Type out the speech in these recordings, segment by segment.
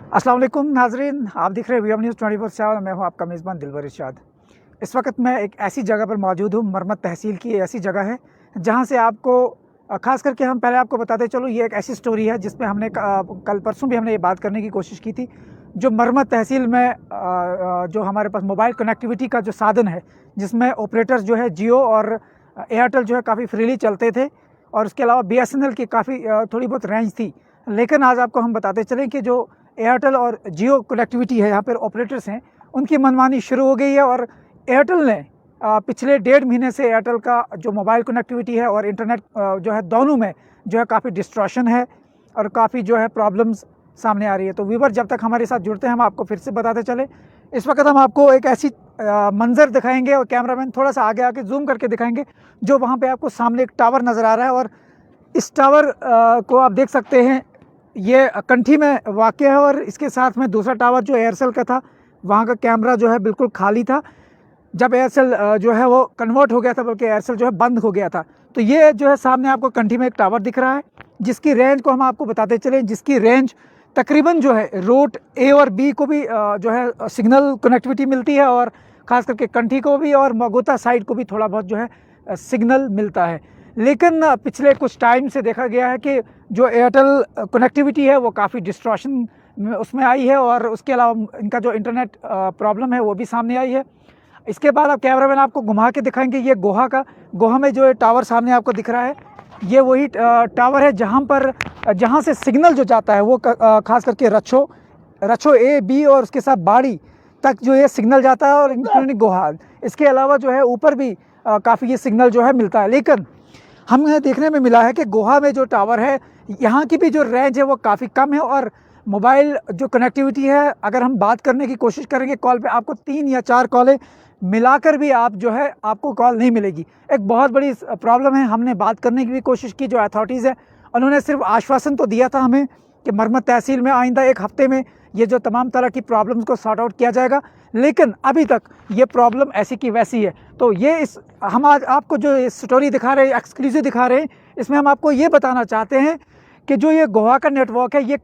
अस्सलाम वालेकुम नाजरीन, आप दिख रहे हैं वीएम न्यूज़ 24/7। मैं हूं आपका मेज़बान दिलबर इरशाद। इस वक्त मैं एक ऐसी जगह पर मौजूद हूं, मरमत तहसील की ऐसी जगह है जहां से आपको ख़ास करके हम पहले आपको बताते चलो, ये एक ऐसी स्टोरी है जिसमें हमने कल परसों भी हमने ये बात करने की कोशिश की थी। जो मरमत तहसील में जो हमारे पास मोबाइल कनेक्टिविटी का जो साधन है, जिसमें ऑपरेटर्स जो है जियो और एयरटेल जो है काफ़ी फ्रीली चलते थे, और उसके अलावा बीएसएनएल की काफ़ी थोड़ी बहुत रेंज थी। लेकिन आज आपको हम बताते चलें कि जो एयरटेल और जियो कनेक्टिविटी है, यहाँ पर ऑपरेटर्स हैं, उनकी मनमानी शुरू हो गई है। और एयरटेल ने पिछले 1.5 महीने से एयरटेल का जो मोबाइल कनेक्टिविटी है और इंटरनेट जो है, दोनों में जो है काफ़ी डिस्ट्रॉशन है और काफ़ी जो है प्रॉब्लम्स सामने आ रही है। तो व्यूवर जब तक हमारे साथ जुड़ते हैं, हम आपको फिर से बताते चले। इस वक्त हम आपको एक ऐसी मंजर दिखाएंगे, और कैमरामैन थोड़ा सा आगे आके जूम करके दिखाएंगे, जो वहाँ पे आपको सामने एक टावर नज़र आ रहा है। और इस टावर को आप देख सकते हैं, ये कंठी में वाक़ है, और इसके साथ में दूसरा टावर जो एयरसेल का था, वहाँ का कैमरा जो है बिल्कुल खाली था जब एयरसेल जो है वो कन्वर्ट हो गया था, बल्कि एयरसेल जो है बंद हो गया था। तो ये जो है सामने आपको कंठी में एक टावर दिख रहा है, जिसकी रेंज को हम आपको बताते चले, जिसकी रेंज तकरीबन जो है रूट ए और बी को भी जो है सिग्नल कनेक्टिविटी मिलती है, और ख़ास करके कंठी को भी और मगोता साइड को भी थोड़ा बहुत जो है सिग्नल मिलता है। लेकिन पिछले कुछ टाइम से देखा गया है कि जो एयरटेल कनेक्टिविटी है वो काफ़ी डिस्ट्रॉशन उसमें आई है, और उसके अलावा इनका जो इंटरनेट प्रॉब्लम है वो भी सामने आई है। इसके बाद अब कैमरामैन आपको घुमा के दिखाएंगे, ये गोहा में जो टावर सामने आपको दिख रहा है, ये वही टावर है जहाँ से सिग्नल जो जाता है वो खास करके रच्छो ए बी और उसके साथ बाड़ी तक जो ये सिग्नल जाता है, और इंक्लूडिंग गोहा। इसके अलावा जो है ऊपर भी काफ़ी ये सिग्नल जो है मिलता है। लेकिन हमें देखने में मिला है कि गोहा में जो टावर है, यहाँ की भी जो रेंज है वो काफ़ी कम है, और मोबाइल जो कनेक्टिविटी है, अगर हम बात करने की कोशिश करेंगे कॉल पे, आपको 3 या 4 कॉलें मिलाकर भी आप जो है आपको कॉल नहीं मिलेगी। एक बहुत बड़ी प्रॉब्लम है। हमने बात करने की भी कोशिश की जो अथॉरिटीज़ है, उन्होंने सिर्फ आश्वासन तो दिया था हमें कि मरमत तहसील में आइंदा 1 हफ्ते में ये जो तमाम तरह की प्रॉब्लम्स को सॉर्ट आउट किया जाएगा, लेकिन अभी तक ये प्रॉब्लम ऐसी की वैसी है। तो ये हम आज आपको जो स्टोरी दिखा रहे हैं, एक्सक्लूसिव दिखा रहे हैं, इसमें हम आपको ये बताना चाहते हैं कि जो ये गोवा का नेटवर्क है, ये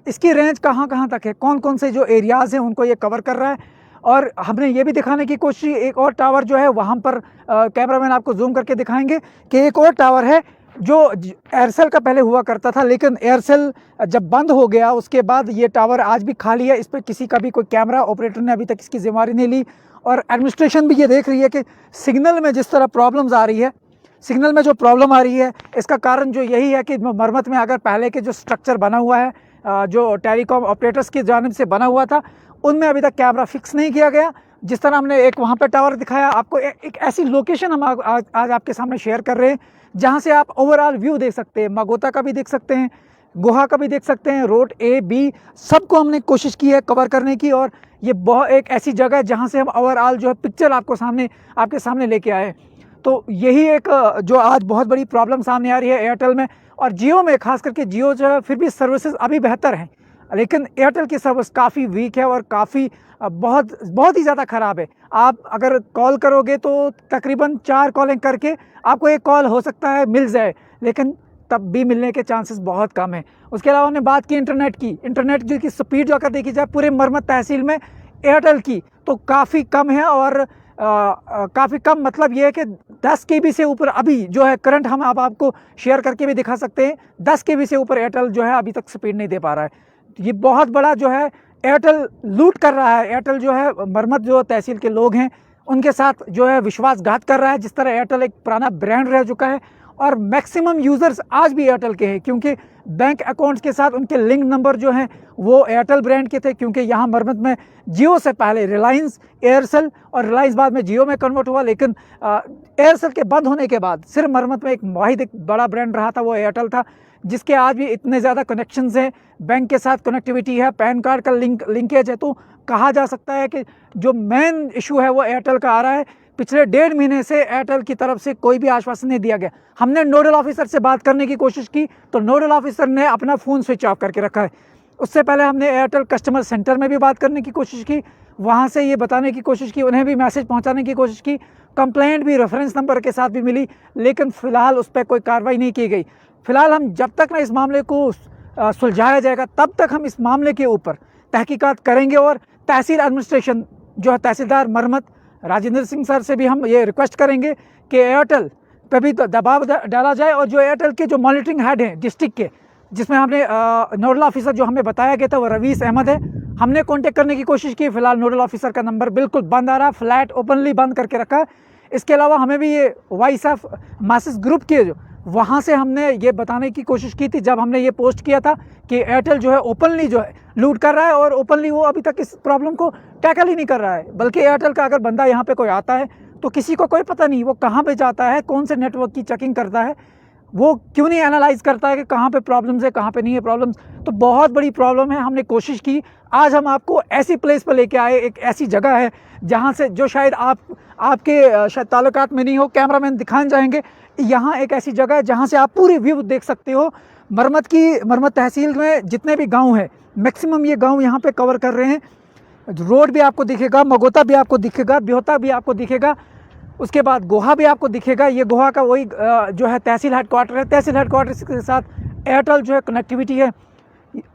इसकी रेंज कहाँ तक है, कौन कौन से जो एरियाज़ हैं उनको ये कवर कर रहा है। और हमने ये भी दिखाने की कोशिश, एक और टावर जो है वहाँ पर कैमरामैन आपको जूम करके दिखाएंगे कि एक और टावर है जो एयरसेल का पहले हुआ करता था, लेकिन एयरसेल जब बंद हो गया उसके बाद ये टावर आज भी खाली है। इस पर किसी का भी कोई कैमरा ऑपरेटर ने अभी तक इसकी जिम्मेदारी नहीं ली, और एडमिनिस्ट्रेशन भी ये देख रही है कि सिग्नल में जिस तरह प्रॉब्लम्स आ रही है, सिग्नल में जो प्रॉब्लम आ रही है, इसका कारण जो यही है कि मरमत में अगर पहले के जो स्ट्रक्चर बना हुआ है, जो टेलीकॉम ऑपरेटर्स की जानिब से बना हुआ था, उनमें अभी तक कैमरा फिक्स नहीं किया गया। जिस तरह हमने एक वहाँ पर टावर दिखाया आपको, एक ऐसी लोकेशन हम आज आपके सामने शेयर कर रहे हैं जहाँ से आप ओवरऑल व्यू देख सकते हैं, मगोता का भी देख सकते हैं, गोहा का भी देख सकते हैं, रोड ए बी सबको हमने कोशिश की है कवर करने की। और ये बहुत एक ऐसी जगह है जहाँ से हम ओवरऑल जो है पिक्चर आपके सामने लेके आए। तो यही एक जो आज बहुत बड़ी प्रॉब्लम सामने आ रही है एयरटेल में और जियो में। खास करके जियो जो है फिर भी सर्विसेज अभी बेहतर हैं, लेकिन एयरटेल की सर्विस काफ़ी वीक है और काफ़ी बहुत ही ज़्यादा ख़राब है। आप अगर कॉल करोगे तो तकरीबन 4 कॉलें करके आपको एक कॉल हो सकता है मिल जाए, लेकिन तब भी मिलने के चांसेस बहुत कम है। उसके अलावा हमने बात की इंटरनेट की स्पीड जो अगर देखी जाए पूरे मरमत तहसील में एयरटेल की तो काफ़ी कम है, और काफ़ी कम मतलब ये है कि 10 KB से ऊपर अभी जो है करंट हम आपको शेयर करके भी दिखा सकते हैं। 10 KB से ऊपर एयरटेल जो है अभी तक स्पीड नहीं दे पा रहा है। ये बहुत बड़ा जो है एयरटेल लूट कर रहा है। एयरटेल जो है मरमत जो तहसील के लोग हैं उनके साथ जो है विश्वासघात कर रहा है। जिस तरह एयरटेल एक पुराना ब्रांड रह चुका है और मैक्सिमम यूज़र्स आज भी एयरटेल के हैं, क्योंकि बैंक अकाउंट्स के साथ उनके लिंक नंबर जो हैं वो एयरटेल ब्रांड के थे। क्योंकि यहाँ मरमत में जियो से पहले रिलायंस, एयरसेल और रिलायंस बाद में जियो में कन्वर्ट हुआ, लेकिन एयरसेल के बंद होने के बाद सिर्फ मरमत में एक वाहिद एक बड़ा ब्रांड रहा था, वो एयरटेल था, जिसके आज भी इतने ज़्यादा कनेक्शंस हैं, बैंक के साथ कनेक्टिविटी है, पैन कार्ड का लिंकेज है। तो कहा जा सकता है कि जो मेन इशू है वो एयरटेल का आ रहा है। पिछले 1.5 महीने से एयरटेल की तरफ से कोई भी आश्वासन नहीं दिया गया। हमने नोडल ऑफिसर से बात करने की कोशिश की तो नोडल ऑफिसर ने अपना फ़ोन स्विच ऑफ करके रखा है। उससे पहले हमने एयरटेल कस्टमर सेंटर में भी बात करने की कोशिश की, वहाँ से ये बताने की कोशिश की, उन्हें भी मैसेज पहुँचाने की कोशिश की, कंप्लेंट भी रेफरेंस नंबर के साथ भी मिली, लेकिन फ़िलहाल उस पर कोई कार्रवाई नहीं की गई। फ़िलहाल हम जब तक ना इस मामले को सुलझाया जाएगा तब तक हम इस मामले के ऊपर तहकीकात करेंगे और तहसील एडमिनिस्ट्रेशन जो है, तहसीलदार मरम्मत राजेंद्र सिंह सर से भी हम ये रिक्वेस्ट करेंगे कि एयरटेल पे भी दबाव डाला जाए और जो एयरटेल के जो मॉनिटरिंग हेड हैं डिस्ट्रिक्ट के, जिसमें हमने नोडल ऑफिसर जो हमें बताया गया था वो रवीस अहमद है, हमने कांटेक्ट करने की कोशिश की। फिलहाल नोडल ऑफिसर का नंबर बिल्कुल बंद आ रहा, फ्लैट ओपनली बंद करके रखा है। इसके अलावा हमें भी ये वॉइस ऑफ मासेस ग्रुप के जो वहाँ से हमने ये बताने की कोशिश की थी जब हमने ये पोस्ट किया था कि एयरटेल जो है ओपनली जो है लूट कर रहा है और ओपनली वो अभी तक इस प्रॉब्लम को टैकल ही नहीं कर रहा है। बल्कि एयरटेल का अगर बंदा यहाँ पे कोई आता है तो किसी को कोई पता नहीं वो कहाँ पे जाता है, कौन से नेटवर्क की चेकिंग करता है, वो क्यों नहीं एनालाइज करता है कि कहाँ पे प्रॉब्लम्स है कहाँ पे नहीं है प्रॉब्लम्स। तो बहुत बड़ी प्रॉब्लम है। हमने कोशिश की, आज हम आपको ऐसी प्लेस पर लेके आए, एक ऐसी जगह है जहाँ से जो शायद आपके शायद ताल्लुकात में नहीं हो, कैमरामैन दिखाने जाएंगे। यहाँ एक ऐसी जगह है जहाँ से आप पूरी व्यू देख सकते हो। मरम्मत तहसील में जितने भी गाँव हैं मैक्सिमम ये गाँव यहाँ पे कवर कर रहे हैं। रोड भी आपको दिखेगा, मगोता भी आपको दिखेगा, ब्योता भी आपको दिखेगा, उसके बाद गोहा भी आपको दिखेगा। ये गोहा का वही जो है तहसील हेडक्वार्टर है। तहसील हेडक्वार्टर के साथ एयरटेल जो है कनेक्टिविटी है।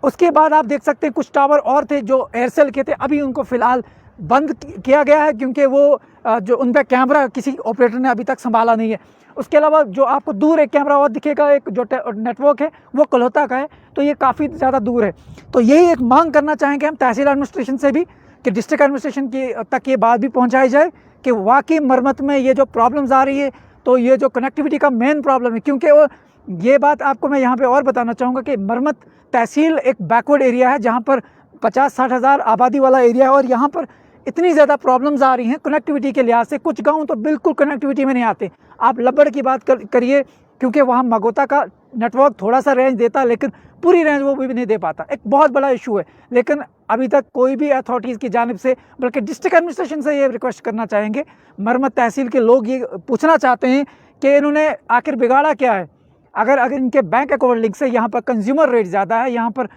उसके बाद आप देख सकते हैं कुछ टावर और थे जो एयरसेल के थे, अभी उनको फ़िलहाल बंद किया गया है क्योंकि वो जो उन पर कैमरा किसी ऑपरेटर ने अभी तक संभाला नहीं है। उसके अलावा जो आपको दूर एक कैमरा और दिखेगा, एक जो नेटवर्क है वो कलौता का है, तो ये काफ़ी ज़्यादा दूर है। तो यही एक मांग करना चाहेंगे हम तहसील एडमिनिस्ट्रेशन से भी कि डिस्ट्रिक्ट एडमिनिस्ट्रेशन की तक ये बात भी पहुँचाई जाए कि वाकई मरम्मत में ये जो प्रॉब्लम्स आ रही है तो ये जो कनेक्टिविटी का मेन प्रॉब्लम है। क्योंकि वो ये बात आपको मैं यहाँ पे और बताना चाहूँगा कि मरम्मत तहसील एक बैकवर्ड एरिया है जहाँ पर 50-60 हज़ार आबादी वाला एरिया है और यहाँ पर इतनी ज़्यादा प्रॉब्लम्स आ रही हैं कनेक्टिविटी के लिहाज से। कुछ गाँव तो बिल्कुल कनेक्टिविटी में नहीं आते। आप लब्बड़ की बात करिए क्योंकि वहाँ मगोता का नेटवर्क थोड़ा सा रेंज देता है लेकिन पूरी रेंज वो भी नहीं दे पाता, एक बहुत बड़ा इशू है। लेकिन अभी तक कोई भी अथॉरिटीज़ की जानिब से, बल्कि डिस्ट्रिक्ट एडमिनिस्ट्रेशन से ये रिक्वेस्ट करना चाहेंगे, मरम्मत तहसील के लोग ये पूछना चाहते हैं कि इन्होंने आखिर बिगाड़ा क्या है। अगर इनके बैंक अकाउंट लिंक से यहाँ पर कंज्यूमर रेट ज़्यादा है, यहाँ पर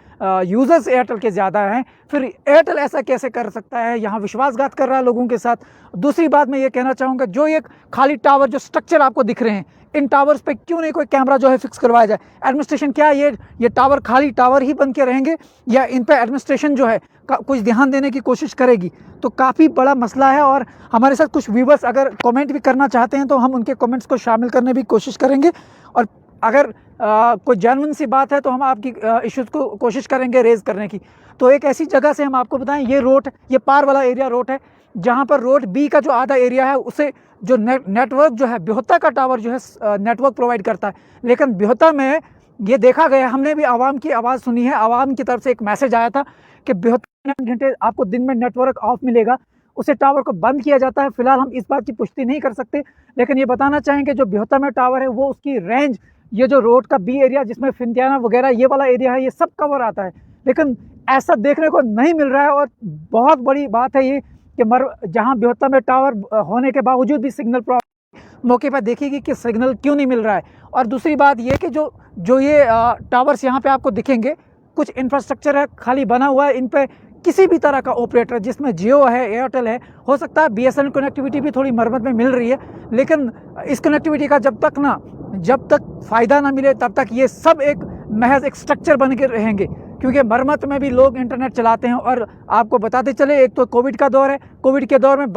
यूज़र्स एयरटेल के ज़्यादा हैं, फिर एयरटेल ऐसा कैसे कर सकता है, यहाँ विश्वासघात कर रहा है लोगों के साथ। दूसरी बात मैं ये कहना चाहूँगा, जो ये खाली टावर जो स्ट्रक्चर आपको दिख रहे हैं, इन टावर्स पे क्यों नहीं कोई कैमरा जो है फिक्स करवाया जाए। एडमिनिस्ट्रेशन क्या ये टावर खाली टावर ही बन के रहेंगे या इन पे एडमिनिस्ट्रेशन जो है कुछ ध्यान देने की कोशिश करेगी? तो काफ़ी बड़ा मसला है। और हमारे साथ कुछ व्यूवर्स अगर कमेंट भी करना चाहते हैं तो हम उनके कमेंट्स को शामिल करने की कोशिश करेंगे और अगर कोई जेन्युइन सी बात है तो हम आपकी इश्यूज़ को कोशिश करेंगे रेज़ करने की। तो एक ऐसी जगह से हम आपको बताएं, ये रोड, ये पार वाला एरिया रोड है जहाँ पर रोड बी का जो आधा एरिया है उसे जो नेटवर्क जो है ब्योता का टावर जो है नेटवर्क प्रोवाइड करता है। लेकिन ब्योता में ये देखा गया, हमने भी आवाम की आवाज़ सुनी है, आवाम की तरफ से एक मैसेज आया था कि 72 घंटे आपको दिन में नेटवर्क ऑफ मिलेगा, उसे टावर को बंद किया जाता है। फिलहाल हम इस बात की पुष्टि नहीं कर सकते, लेकिन ये बताना चाहेंगे जो ब्योता में टावर है वो उसकी रेंज, ये जो रोड का बी एरिया जिसमें फिंतियाना वगैरह ये वाला एरिया है, ये सब कवर आता है। लेकिन ऐसा देखने को नहीं मिल रहा है और बहुत बड़ी बात है ये कि जहाँ ब्योता में टावर होने के बावजूद भी सिग्नल प्रॉब्लम मौके पर देखेगी कि सिग्नल क्यों नहीं मिल रहा है। और दूसरी बात ये कि जो ये टावर्स यहाँ पे आपको दिखेंगे, कुछ इंफ्रास्ट्रक्चर है खाली बना हुआ है, इन पे किसी भी तरह का ऑपरेटर, जिसमें जियो है, एयरटेल है, हो सकता है BSNL कनेक्टिविटी भी थोड़ी मरम्मत में मिल रही है, लेकिन इस कनेक्टिविटी का जब तक फ़ायदा ना मिले तब तक ये सब एक महज एक स्ट्रक्चर बन के रहेंगे। क्योंकि मरम्मत में भी लोग इंटरनेट चलाते हैं। और आपको बताते चले, एक तो कोविड का दौर है, कोविड के दौर में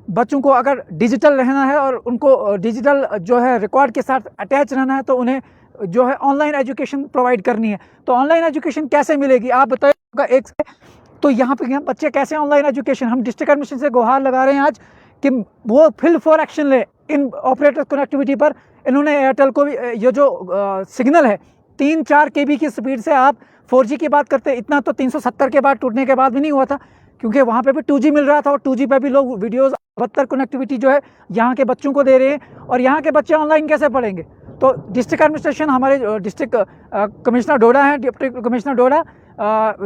बच्चों को अगर डिजिटल रहना है और उनको डिजिटल जो है रिकॉर्ड के साथ अटैच रहना है तो उन्हें जो है ऑनलाइन एजुकेशन प्रोवाइड करनी है। तो ऑनलाइन एजुकेशन कैसे मिलेगी आप बताइएगा एक से? तो यहाँ पे बच्चे कैसे ऑनलाइन एजुकेशन? हम डिस्ट्रिक्ट एडमिनिस्ट्रेशन से गुहार लगा रहे हैं आज कि वो फिल फॉर एक्शन ले इन ऑपरेटर कनेक्टिविटी पर। इन्होंने एयरटेल को भी ये जो सिग्नल है 3-4 KB की स्पीड से आप 4G की बात करते, इतना तो 370 के बाद टूटने के बाद भी नहीं हुआ था, क्योंकि वहाँ पे भी 2G मिल रहा था और 2G पे भी लोग वीडियोस 72 कनेक्टिविटी जो है यहाँ के बच्चों को दे रहे हैं। और यहाँ के बच्चे ऑनलाइन कैसे पढ़ेंगे? तो डिस्ट्रिक्ट एडमिनिस्ट्रेशन, हमारे डिस्ट्रिक्ट कमिश्नर डोडा हैं, डिप्टी कमिश्नर डोडा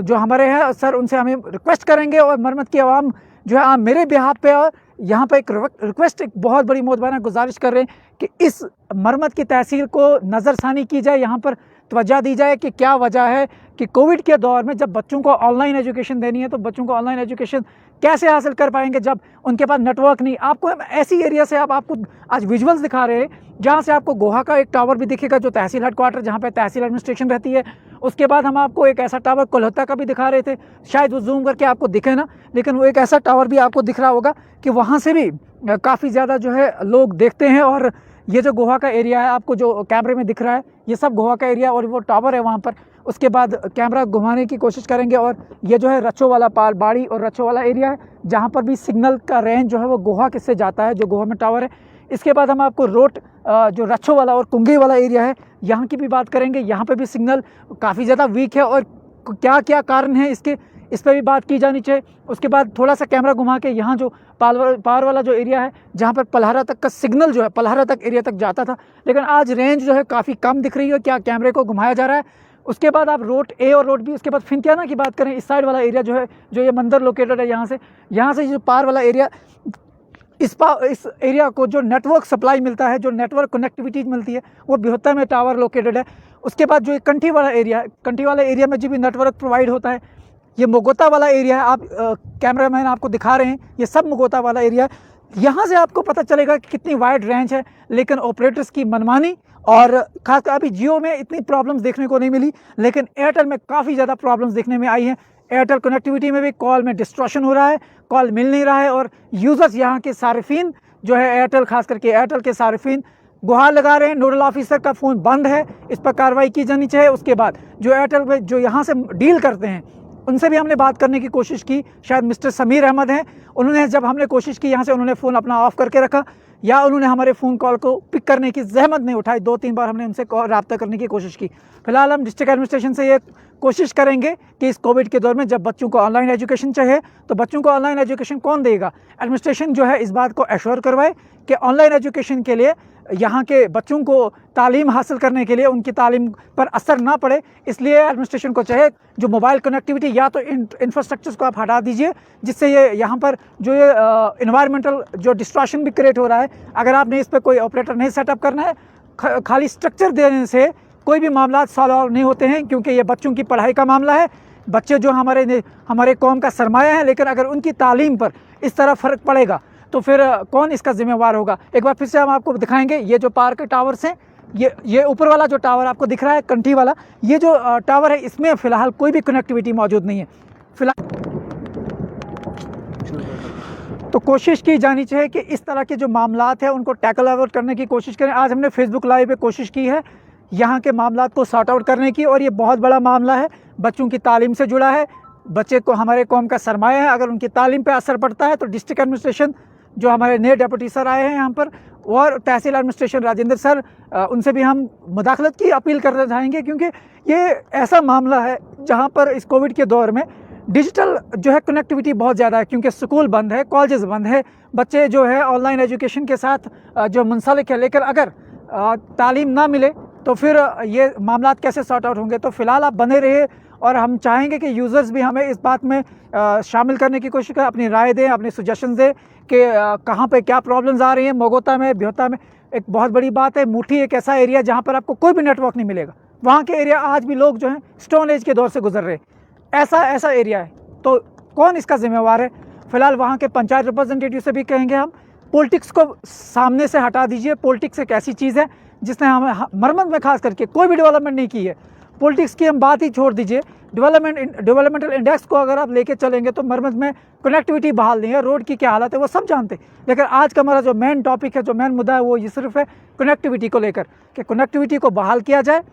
जो हमारे हैं सर, उनसे हमें रिक्वेस्ट करेंगे और मरम्मत की आवाम जो है मेरे बिहाफ पे और यहाँ पे एक रिक्वेस्ट, एक बहुत बड़ी मोहतबाना गुजारिश कर रहे हैं कि इस मरम्मत की तहसील को नज़रसानी की जाए, यहाँ पर तवज्जो दी जाए कि क्या वजह है कि कोविड के दौर में जब बच्चों को ऑनलाइन एजुकेशन देनी है तो बच्चों को ऑनलाइन एजुकेशन कैसे हासिल कर पाएंगे जब उनके पास नेटवर्क नहीं। आपको हम ऐसी एरिया से आपको आज विजुअल्स दिखा रहे हैं जहाँ से आपको गोहा का एक टावर भी दिखेगा जो तहसील हेडक्वार्टर जहाँ पे तहसील एडमिनिस्ट्रेशन रहती है। उसके बाद हम आपको एक ऐसा टावर कोलकाता का भी दिखा रहे थे, शायद वो जूम करके आपको दिखे ना, लेकिन वो एक ऐसा टावर भी आपको दिख रहा होगा कि वहाँ से भी काफ़ी ज़्यादा जो है लोग देखते हैं। और ये जो गोहा का एरिया है आपको जो कैमरे में दिख रहा है ये सब गोहा का एरिया और वो टावर है वहाँ पर। उसके बाद कैमरा घुमाने की कोशिश करेंगे और ये जो है रच्छो वाला पाल बाड़ी और रच्छो वाला एरिया है जहाँ पर भी सिग्नल का रेंज जो है वो गोहा किससे जाता है, जो गोहा में टावर है। इसके बाद हम आपको रोड जो रच्छो वाला और कुंगे वाला एरिया है यहाँ की भी बात करेंगे। यहाँ पे भी सिग्नल काफ़ी ज़्यादा वीक है और क्या क्या कारण है इसके, इस पर भी बात की जानी चाहिए। उसके बाद थोड़ा सा कैमरा घुमा के यहाँ जो पार वाला जो एरिया है जहाँ पर पलहरा तक का सिग्नल जो है पलहरा तक एरिया तक जाता था, लेकिन आज रेंज जो है काफ़ी कम दिख रही है, क्या कैमरे को घुमाया जा रहा है। उसके बाद आप रोड ए और रोड बी, उसके बाद फिंतियाना की बात करें, इस साइड वाला एरिया जो है जो ये मंदिर लोकेटेड है यहाँ से जो पार वाला एरिया, इस एरिया को जो नेटवर्क सप्लाई मिलता है, जो नेटवर्क कनेक्टिविटी मिलती है वो बिहोत्ता में टावर लोकेटेड है। उसके बाद जो ये कंठी वाला एरिया है, कंठी वाला एरिया में जो भी नेटवर्क प्रोवाइड होता है, ये मोगोता वाला एरिया है। आप कैमरामैन आपको दिखा रहे हैं ये सब मोगोता वाला एरिया है। यहाँ से आपको पता चलेगा कि कितनी वाइड रेंज है, लेकिन ऑपरेटर्स की मनमानी और खासकर अभी जियो में इतनी प्रॉब्लम्स देखने को नहीं मिली, लेकिन एयरटेल में काफ़ी ज़्यादा प्रॉब्लम्स देखने में आई हैं। एयरटेल कनेक्टिविटी में भी कॉल में डिस्ट्रक्शन हो रहा है, कॉल मिल नहीं रहा है और यूज़र्स यहाँ के सारिफिन जो है एयरटेल, खास करके एयरटेल के सारिफिन गुहार लगा रहे हैं। नोडल ऑफिसर का फ़ोन बंद है, इस पर कार्रवाई की जानी चाहिए। उसके बाद जो एयरटेल पे जो यहाँ से डील करते हैं उनसे भी हमने बात करने की कोशिश की, शायद मिस्टर समीर अहमद हैं, उन्होंने जब हमने कोशिश की यहाँ से उन्होंने फ़ोन अपना ऑफ करके रखा या उन्होंने हमारे फ़ोन कॉल को पिक करने की जहमत नहीं उठाई। 2-3 बार हमने उनसे रब्ता करने की कोशिश की। फिलहाल हम डिस्ट्रिक्ट एडमिनिस्ट्रेशन से ये कोशिश करेंगे कि इस कोविड के दौर में जब बच्चों को ऑनलाइन एजुकेशन चाहिए तो बच्चों को ऑनलाइन एजुकेशन कौन देगा। एडमिनिस्ट्रेशन जो है इस बात को एश्योर करवाए कि ऑनलाइन एजुकेशन के लिए यहाँ के बच्चों को तालीम हासिल करने के लिए उनकी तालीम पर असर ना पड़े, इसलिए एडमिनिस्ट्रेशन को चाहे जो मोबाइल कनेक्टिविटी या तो इंफ्रास्ट्रक्चर्स को आप हटा दीजिए जिससे ये यहाँ पर जो ये इन्वायरमेंटल जो डिस्ट्रैक्शन भी क्रिएट हो रहा है। अगर आपने इस पर कोई ऑपरेटर नहीं सेटअप करना है, खाली स्ट्रक्चर देने से कोई भी मामला सॉल्व नहीं होते हैं, क्योंकि ये बच्चों की पढ़ाई का मामला है। बच्चे जो हमारे कौम का सरमाया है, लेकिन अगर उनकी तालीम पर इस तरह फ़र्क पड़ेगा तो फिर कौन इसका जिम्मेवार होगा। एक बार फिर से हम आपको दिखाएंगे ये जो पार्क के टावर्स हैं, ये ऊपर वाला जो टावर आपको दिख रहा है कंठी वाला, ये जो टावर है इसमें फ़िलहाल कोई भी कनेक्टिविटी मौजूद नहीं है फिलहाल। तो कोशिश की जानी चाहिए कि इस तरह के जो मामलात हैं उनको टैकल आउट करने की कोशिश करें। आज हमने फेसबुक लाइव पे कोशिश की है यहाँ के मामलात को सॉर्ट आउट करने की, और ये बहुत बड़ा मामला है, बच्चों की तालीम से जुड़ा है। बच्चे को हमारे कौम का सरमाया है, अगर उनकी तालीम पे असर पड़ता है तो डिस्ट्रिक्ट एडमिनिस्ट्रेशन जो हमारे नए डेप्यूटी सर आए हैं यहाँ पर और तहसील एडमिनिस्ट्रेशन राजेंद्र सर, उनसे भी हम मुदाखलत की अपील करना चाहेंगे, क्योंकि ये ऐसा मामला है जहाँ पर इस कोविड के दौर में डिजिटल जो है कनेक्टिविटी बहुत ज़्यादा है, क्योंकि स्कूल बंद है, कॉलेजेस बंद है, बच्चे जो है ऑनलाइन एजुकेशन के साथ जो मुंसलिक है, लेकर अगर तालीम ना मिले तो फिर ये मामलात कैसे सॉर्ट आउट होंगे। तो फिलहाल आप बने रहिए और हम चाहेंगे कि यूज़र्स भी हमें इस बात में शामिल करने की कोशिश करें, अपनी राय दें, अपने सजेशन दें कि कहाँ पे क्या प्रॉब्लम्स आ रही हैं। मोगोता में, बिहोता में एक बहुत बड़ी बात है, मुठी एक ऐसा एरिया जहाँ पर आपको कोई भी नेटवर्क नहीं मिलेगा। वहाँ के एरिया आज भी लोग जो हैं स्टोन एज के दौर से गुजर रहे हैं, ऐसा एरिया है। तो कौन इसका जिम्मेवार है। फिलहाल वहाँ के पंचायत रिप्रेजेंटेटिव से भी कहेंगे हम पॉलिटिक्स को सामने से हटा दीजिए। पॉलिटिक्स एक ऐसी चीज़ है जिसने हमें मरम्मत में खास करके कोई भी डेवलपमेंट नहीं की है। पॉलिटिक्स की हम बात ही छोड़ दीजिए, डेवलपमेंटल इंडेक्स को अगर आप लेके चलेंगे तो मरम्मत में कनेक्टिविटी बहाल नहीं है, रोड की क्या हालत है वो सब जानते हैं। लेकिन आज का हमारा जो मेन टॉपिक है, जो मेन मुद्दा है, वो ये सिर्फ है कनेक्टिविटी को लेकर कि कनेक्टिविटी को बहाल किया जाए।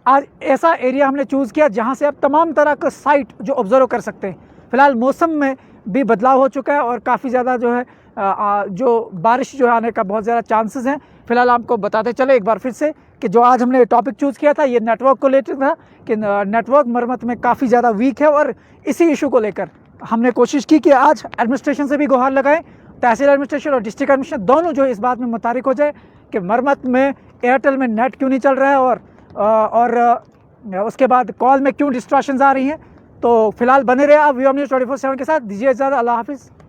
आज ऐसा एरिया हमने चूज़ किया जहाँ से आप तमाम तरह का साइट जो ऑब्जर्व कर सकते हैं। फिलहाल मौसम में भी बदलाव हो चुका है और काफ़ी ज़्यादा जो है जो बारिश जो आने का बहुत ज़्यादा चांसेस हैं। फिलहाल आपको बताते चले एक बार फिर से कि जो आज हमने टॉपिक चूज़ किया था ये नेटवर्क को लेकर था कि नेटवर्क मरम्मत में काफ़ी ज़्यादा वीक है, और इसी इशू को लेकर हमने कोशिश की कि आज एडमिनिस्ट्रेशन से भी गुहार लगाएं, तहसील एडमिनिस्ट्रेशन और डिस्ट्रिक्ट एडमिनिस्ट्रेशन दोनों जो इस बात में मुतारिक हो जाए कि मरम्मत में एयरटेल में नेट क्यों नहीं चल रहा है और उसके बाद कॉल में क्यों डिस्ट्रैक्शंस आ रही हैं। तो फिलहाल बने रहे आप वीओ न्यूज़ 24/7 के साथ। दीजिए इजाज़त, अल्लाह हाफिज़।